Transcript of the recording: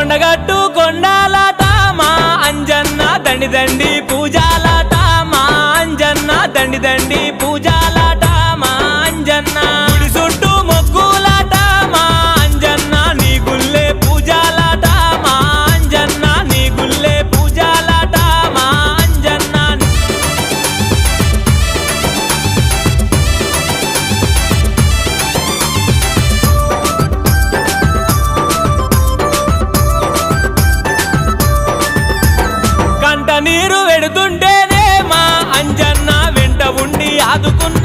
కొండగట్టు కొండాలట మా అంజన్న దండి దండి పూజాలట మా అంజన్న దండి దండి పూజాలట మా అంజన్న గుడి చుట్టూ మొక్కులాట మా అంజన్న నీ గుల్లే పూజాలట మా అంజన్న నీ గుల్లే పూజాలట మా అంజన్న కంట నీరు వెడుతుంటేనే మా అంజన్న వెంట ఉండి ఆదుకున్న